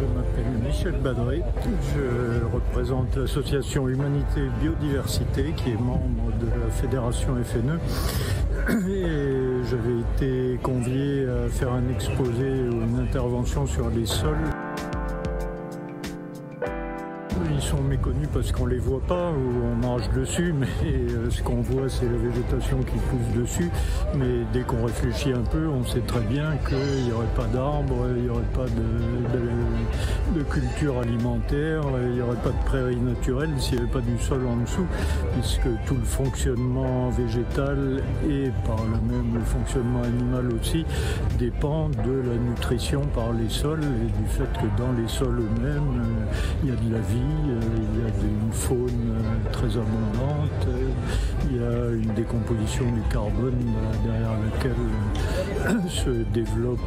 Je m'appelle Michel Badré, je représente l'association Humanité et Biodiversité qui est membre de la fédération FNE et j'avais été convié à faire un exposé ou une intervention sur les sols. Ils sont méconnus parce qu'on ne les voit pas ou on marche dessus, mais ce qu'on voit c'est la végétation qui pousse dessus. Mais dès qu'on réfléchit un peu, on sait très bien qu'il n'y aurait pas d'arbres, il n'y aurait pas de culture alimentaire, il n'y aurait pas de prairies naturelles s'il n'y avait pas du sol en dessous, puisque tout le fonctionnement végétal et par là même le fonctionnement animal aussi dépend de la nutrition par les sols et du fait que dans les sols eux-mêmes, il y a de la vie. Il y a une faune très abondante, il y a une décomposition du carbone derrière laquelle se développe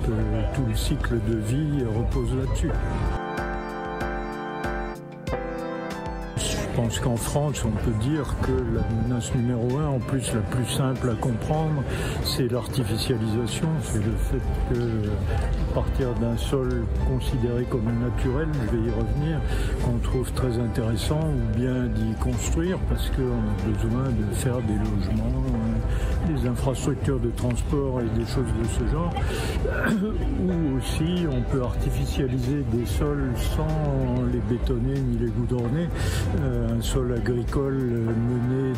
tout le cycle de vie et repose là-dessus. Je pense qu'en France, on peut dire que la menace numéro 1, en plus la plus simple à comprendre, c'est l'artificialisation. C'est le fait que, à partir d'un sol considéré comme naturel, je vais y revenir, qu'on trouve très intéressant, ou bien d'y construire, parce qu'on a besoin de faire des logements, des infrastructures de transport et des choses de ce genre. Ou aussi, on peut artificialiser des sols sans les bétonner ni les goudronner. Un sol agricole mené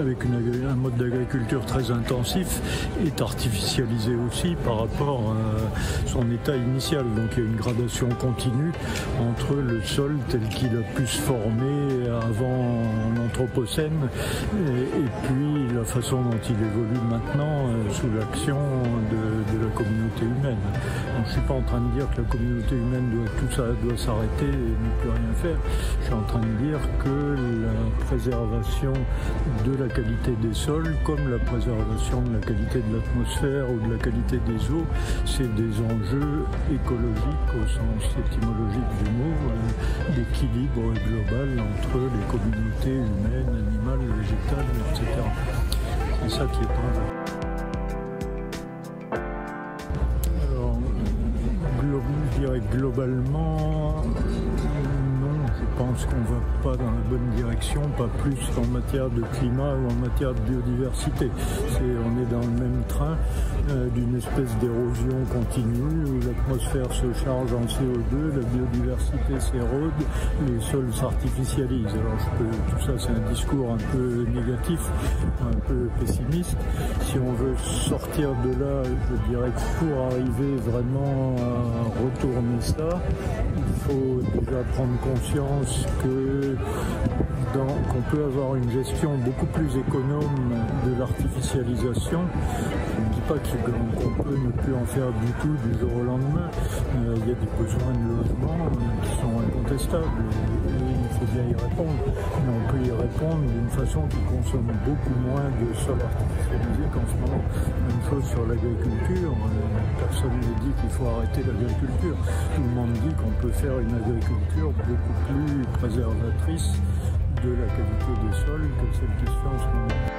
avec un mode d'agriculture très intensif est artificialisé aussi par rapport à son état initial. Donc il y a une gradation continue entre le sol tel qu'il a pu se former avant l'Anthropocène et puis la façon dont il évolue maintenant sous l'action de la communauté humaine. Donc, je ne suis pas en train de dire que la communauté humaine doit s'arrêter et ne plus rien faire. Je suis en train de dire que la préservation de la qualité des sols, comme la préservation de la qualité de l'atmosphère ou de la qualité des eaux, c'est des enjeux écologiques au sens étymologique du mot, d'équilibre global entre les communautés humaines, animales, végétales, etc. C'est ça qui est en jeu. Alors, je dirais globalement, je pense qu'on ne va pas dans la bonne direction, pas plus en matière de climat ou en matière de biodiversité. On est dans le même train d'une espèce d'érosion continue où l'atmosphère se charge en CO2, la biodiversité s'érode, les sols s'artificialisent. Alors tout ça c'est un discours un peu négatif, un peu pessimiste. Si on veut sortir de là, je dirais que pour arriver vraiment à retourner ça, il faut déjà prendre conscience qu'on peut avoir une gestion beaucoup plus économe de l'artificialisation. Je ne dis pas qu'on peut ne plus en faire du tout du jour au lendemain. Il y a des besoins de logement qui sont incontestables et il faut bien y répondre. Mais on peut y répondre d'une façon qui consomme beaucoup moins de sol artificialisé qu'en ce moment. Même chose sur l'agriculture. Personne ne dit qu'il faut arrêter l'agriculture. Tout le monde dit qu'on peut faire une agriculture beaucoup plus préservatrice de la qualité des sols que celle qui se fait en ce moment.